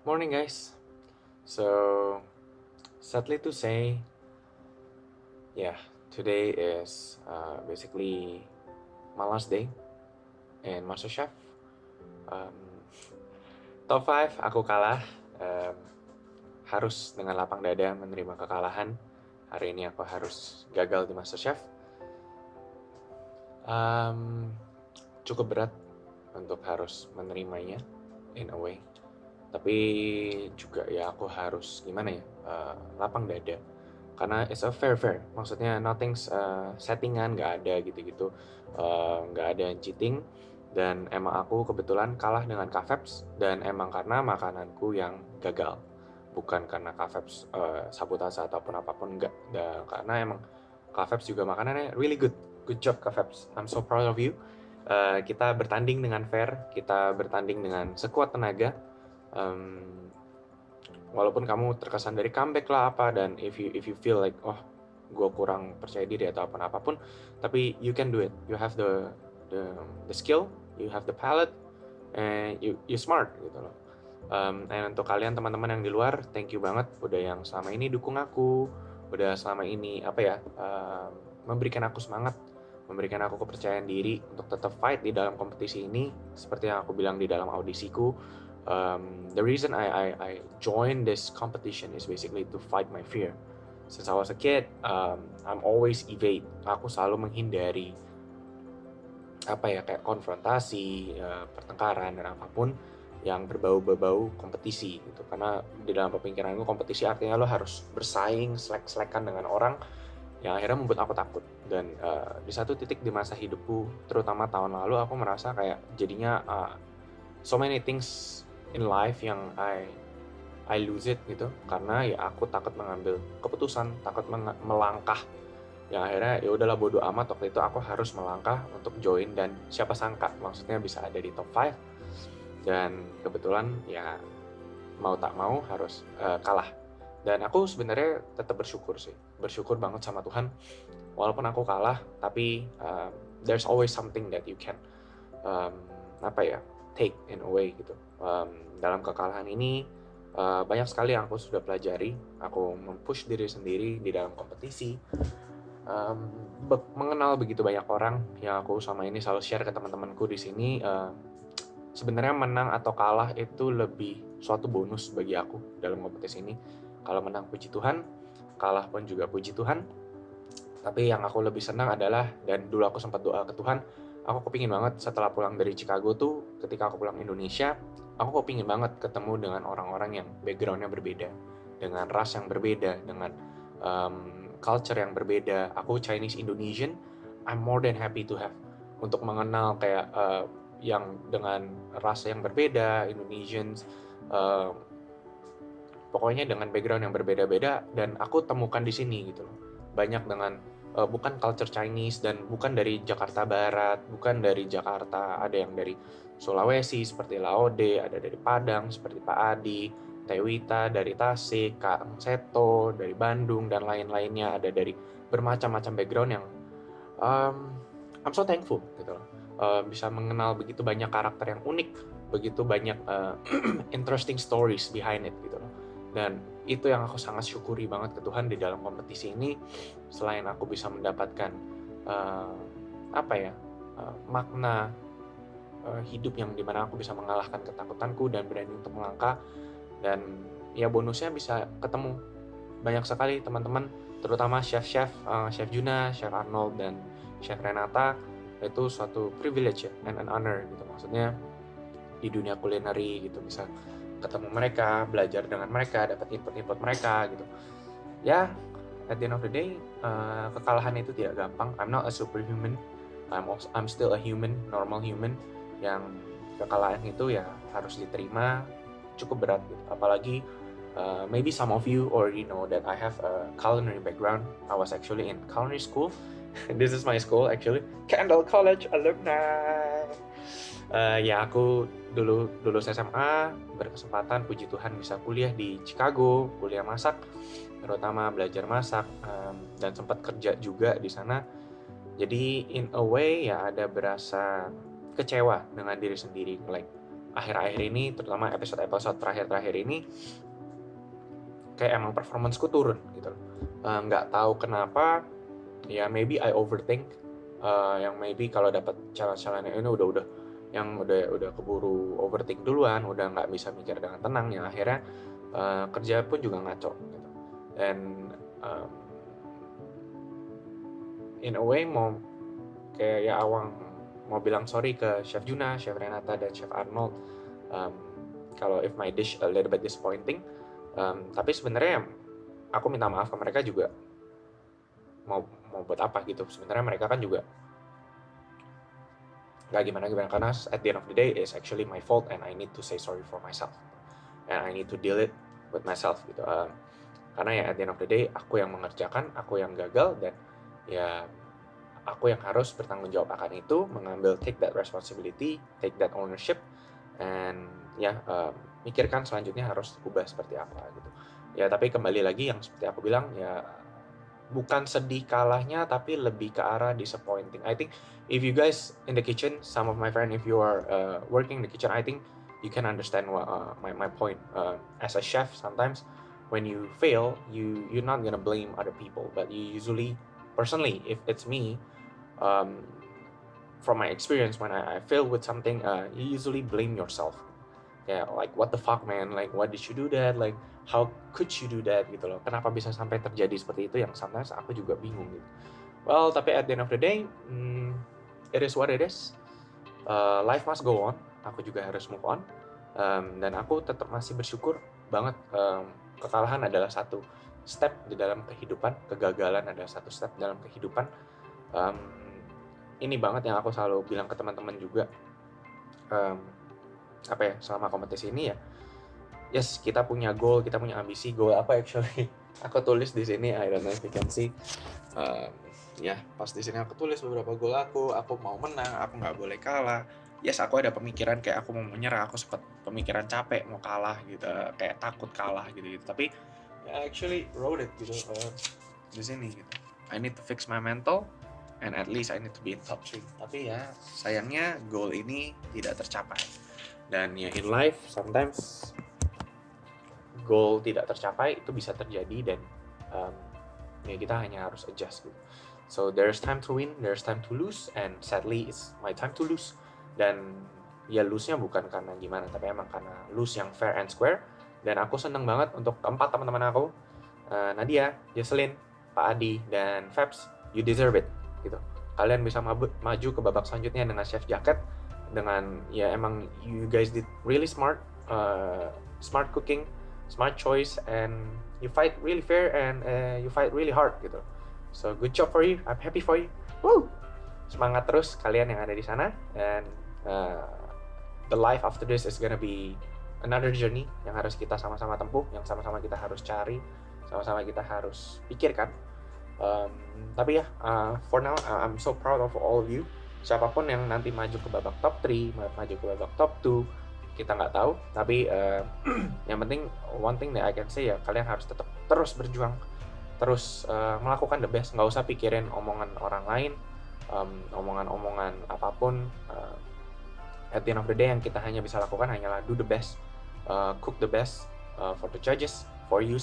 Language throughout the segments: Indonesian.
Morning, guys. So, sadly to say, yeah, today is basically my last day in MasterChef. Um, Top 5 aku kalah. Um, harus dengan lapang dada menerima kekalahan. Hari ini aku harus gagal di MasterChef. Um, Cukup berat untuk harus menerimanya in a way. Tapi juga ya aku harus gimana ya, lapang dada. Karena it's a fair, maksudnya nothing's settingan, nggak ada gitu-gitu, nggak ada yang cheating, dan emang aku kebetulan kalah dengan Kak Febs, dan emang karena makananku yang gagal, bukan karena Kak Febs sabotase ataupun apapun, enggak. Karena emang Kak Febs juga makanannya really good job Kak Febs, I'm so proud of you. Kita bertanding dengan fair, kita bertanding dengan sekuat tenaga. Walaupun kamu terkesan dari comeback lah apa, dan if you feel like gue kurang percaya diri atau apapun, tapi you can do it. You have the skill, you have the palate, and you smart gitu loh. And untuk kalian teman-teman yang di luar, thank you banget udah yang selama ini dukung aku, udah selama ini memberikan aku semangat, memberikan aku kepercayaan diri untuk tetap fight di dalam kompetisi ini. Seperti yang aku bilang di dalam audisiku, the reason I joined this competition is basically to fight my fear. Since I was a kid, I'm always evade. Aku selalu menghindari kayak konfrontasi, pertengkaran dan apapun yang berbau-bau kompetisi gitu. Karena di dalam pemikiranku kompetisi artinya lo harus bersaing, selek-selekan dengan orang yang akhirnya membuat aku takut. Dan di satu titik di masa hidupku, terutama tahun lalu, aku merasa kayak jadinya so many things in life yang I lose it gitu, karena ya aku takut mengambil keputusan, takut melangkah, yang akhirnya ya udahlah bodo amat. Waktu itu aku harus melangkah untuk join, dan siapa sangka maksudnya bisa ada di top 5, dan kebetulan ya mau tak mau harus kalah. Dan aku sebenarnya tetap bersyukur banget sama Tuhan, walaupun aku kalah, tapi there's always something that you can um, take in a way gitu. Dalam kekalahan ini banyak sekali yang aku sudah pelajari. Aku mempush diri sendiri di dalam kompetisi, mengenal begitu banyak orang yang aku sama ini selalu share ke teman-temanku di sini. Sebenarnya menang atau kalah itu lebih suatu bonus bagi aku dalam kompetisi ini. Kalau menang puji Tuhan, kalah pun juga puji Tuhan. Tapi yang aku lebih senang adalah, dan dulu aku sempat doa ke Tuhan, aku kepingin banget setelah pulang dari Chicago tuh, ketika aku pulang Indonesia, aku kepingin banget ketemu dengan orang-orang yang backgroundnya berbeda, dengan ras yang berbeda, dengan culture yang berbeda. Aku Chinese Indonesian, I'm more than happy to have, untuk mengenal kayak yang dengan ras yang berbeda, Indonesians, pokoknya dengan background yang berbeda-beda, dan aku temukan di sini gitu loh. Banyak dengan bukan culture Chinese, dan bukan dari Jakarta Barat, bukan dari Jakarta, ada yang dari Sulawesi seperti Laode, ada dari Padang seperti Pak Adi, Tewita dari Tasik, Kang Seto dari Bandung, dan lain-lainnya. Ada dari bermacam-macam background yang I'm so thankful gitu loh. Bisa mengenal begitu banyak karakter yang unik, begitu banyak interesting stories behind it gitu loh. Dan itu yang aku sangat syukuri banget ke Tuhan di dalam kompetisi ini. Selain aku bisa mendapatkan makna hidup yang dimana aku bisa mengalahkan ketakutanku dan berani untuk melangkah, dan ya bonusnya bisa ketemu banyak sekali teman-teman, terutama chef Juna, chef Arnold, dan chef Renata. Itu suatu privilege ya, and an honor gitu. Maksudnya di dunia culinary gitu, bisa ketemu mereka, belajar dengan mereka, dapat input mereka gitu. Ya, at the end of the day, kekalahan itu tidak gampang. I'm not a superhuman. I'm still a human, normal human, yang kekalahan itu ya harus diterima, cukup berat gitu. Apalagi maybe some of you already know that I have a culinary background. I was actually in culinary school. This is my school actually, Kendall College alumni. Ya aku dulu lulus SMA, berkesempatan puji Tuhan bisa kuliah di Chicago, kuliah masak, terutama belajar masak, dan sempat kerja juga di sana. Jadi in a way ya ada berasa kecewa dengan diri sendiri, like akhir-akhir ini, terutama episode-episode terakhir-terakhir ini, kayak emang performance-ku turun gitu loh. Nggak tahu kenapa, ya maybe I overthink, yang maybe kalau dapat challenge-challenge ini udah keburu overthink duluan, udah nggak bisa mikir dengan tenang, yang akhirnya kerja pun juga ngaco gitu. Dan in a way kayak ya awang mau bilang sorry ke Chef Juna, Chef Renata, dan Chef Arnold kalau if my dish a little bit disappointing, tapi sebenarnya aku minta maaf ke mereka juga mau buat apa gitu. Sebenarnya mereka kan juga nggak gimana karena at the end of the day it's actually my fault and I need to say sorry for myself and I need to deal it with myself gitu. Karena ya at the end of the day aku yang mengerjakan, aku yang gagal, dan ya aku yang harus bertanggung jawab akan itu, take that responsibility, take that ownership, and mikirkan selanjutnya harus ubah seperti apa gitu. Ya tapi kembali lagi yang seperti aku bilang, ya bukan sedih kalahnya, tapi lebih ke arah disappointing. I think if you guys in the kitchen, some of my friends, if you are working in the kitchen, I think you can understand what my point. As a chef, sometimes when you fail, you're not gonna blame other people, but you usually, personally, if it's me, from my experience, when I fail with something, you usually blame yourself. Like what the fuck man, like why did you do that, like how could you do that gitu loh, kenapa bisa sampai terjadi seperti itu, yang sometimes aku juga bingung gitu. Well, tapi at the end of the day, it is what it is. Life must go on, aku juga harus move on, dan aku tetap masih bersyukur banget. Kekalahan adalah satu step di dalam kehidupan, kegagalan adalah satu step dalam kehidupan. Ini banget yang aku selalu bilang ke teman-teman juga, selama kompetisi ini ya, yes, kita punya goal, kita punya ambisi. Goal apa actually? Aku tulis di sini, I don't know if you can see. Pas di sini aku tulis beberapa goal aku mau menang, aku nggak boleh kalah. Yes, aku ada pemikiran kayak aku mau menyerah, aku sempat pemikiran capek mau kalah gitu, kayak takut kalah gitu. Tapi I actually wrote it gitu di sini gitu. I need to fix my mental and at least I need to be in top 3. Tapi ya sayangnya goal ini tidak tercapai. Dan ya in life sometimes goal tidak tercapai itu bisa terjadi, dan ya kita hanya harus adjust gitu. So there's time to win, there's time to lose, and sadly it's my time to lose. Dan ya lose-nya bukan karena gimana, tapi emang karena lose yang fair and square. Dan aku seneng banget untuk keempat teman-teman aku, Nadia, Jesselyn, Pak Adi, dan Fabs. You deserve it gitu. Kalian bisa maju ke babak selanjutnya dengan Chef Jacket, dengan ya emang you guys did really smart cooking, smart choice, and you fight really fair, and you fight really hard gitu. So good job for you, I'm happy for you. Woo! Semangat terus kalian yang ada di sana, dan the life after this is gonna be another journey yang harus kita sama-sama tempuh, yang sama-sama kita harus cari, sama-sama kita harus pikirkan. Tapi ya, for now I'm so proud of all of you. Siapapun yang nanti maju ke babak top 3, maju ke babak top 2, kita nggak tahu. Tapi yang penting, one thing that I can say ya, kalian harus tetap terus berjuang, terus melakukan the best. Nggak usah pikirin omongan orang lain, omongan-omongan apapun. At the end of the day, yang kita hanya bisa lakukan hanyalah do the best, cook the best for the judges, for you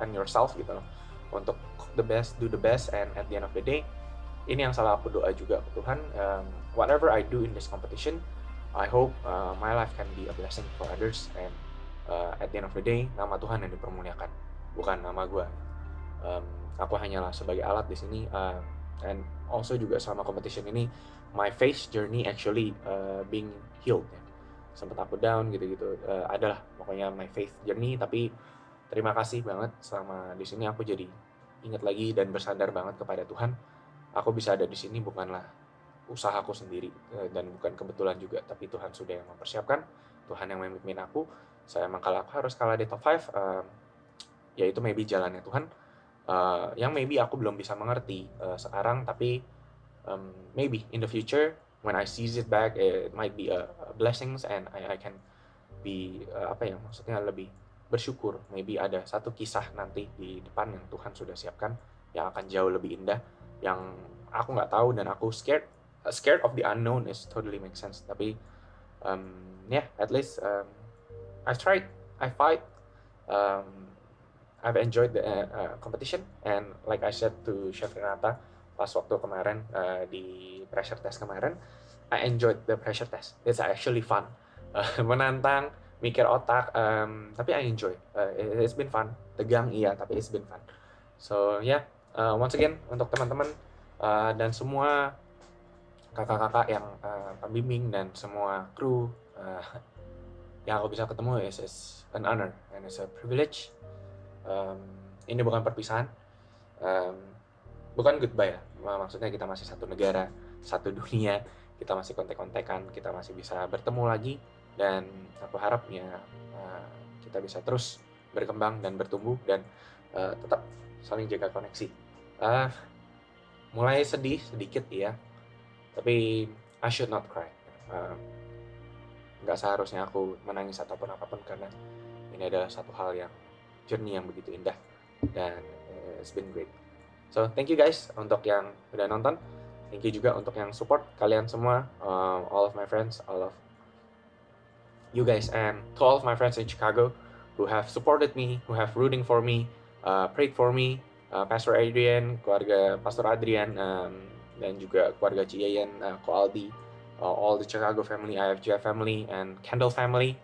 and yourself gitu loh. Untuk cook the best, do the best, and at the end of the day, ini yang selalu aku doa juga ke Tuhan. Whatever I do in this competition, I hope my life can be a blessing for others, and at the end of the day, nama Tuhan yang dipermuliakan, bukan nama gue. Aku hanyalah sebagai alat di sini, and also juga selama competition ini, my faith journey actually being healed. Ya. Sempat aku down gitu-gitu, adalah pokoknya my faith journey. Tapi terima kasih banget selama di sini aku jadi ingat lagi dan bersandar banget kepada Tuhan. Aku bisa ada di sini bukanlah usahaku sendiri, dan bukan kebetulan juga, tapi Tuhan sudah yang mempersiapkan, Tuhan yang memimpin aku. Saya emang kalau aku harus kalah di top 5, ya itu maybe jalannya Tuhan, yang maybe aku belum bisa mengerti sekarang, tapi maybe in the future when I seize it back, it might be a blessings, and I can be maksudnya lebih bersyukur. Maybe ada satu kisah nanti di depan yang Tuhan sudah siapkan, yang akan jauh lebih indah, yang aku nggak tahu, dan aku scared of the unknown is totally make sense. Tapi Yeah, at least I've tried, I fight, um, I've enjoyed the competition, and like I said to Chef Renata pas waktu kemarin di pressure test kemarin, I enjoyed the pressure test. It's actually fun, menantang, mikir otak, tapi I enjoy. It's been fun. Tegang iya, tapi it's been fun. So yeah, once again untuk teman-teman dan semua kakak-kakak yang pembimbing dan semua kru yang aku bisa ketemu is an honor and it's a privilege. Ini bukan perpisahan, bukan goodbye ya. Maksudnya kita masih satu negara, satu dunia, kita masih kontek-kontekan, kita masih bisa bertemu lagi, dan aku harap ya kita bisa terus berkembang dan bertumbuh dan tetap saling jaga koneksi. Mulai sedih sedikit ya, tapi I should not cry. Nggak seharusnya aku menangis ataupun apapun, karena ini adalah satu hal yang journey yang begitu indah dan it's been great. So thank you guys untuk yang udah nonton, thank you juga untuk yang support kalian semua, all of my friends, all of you guys, and to all of my friends in Chicago who have supported me, who have rooting for me, prayed for me, Pastor Adrian, keluarga Pastor Adrian, dan juga keluarga Ciayan, Ko Aldi, all the Chicago family, IFGF family, and Kendall family.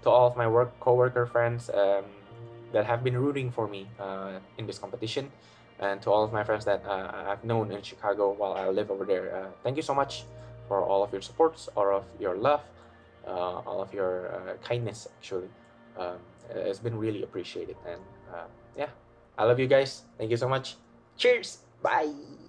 To all of my co-worker friends that have been rooting for me in this competition, and to all of my friends that I've known in Chicago while I live over there. Thank you so much for all of your supports, all of your love, all of your kindness, actually. It's been really appreciated, and yeah, I love you guys. Thank you so much. Cheers. Bye.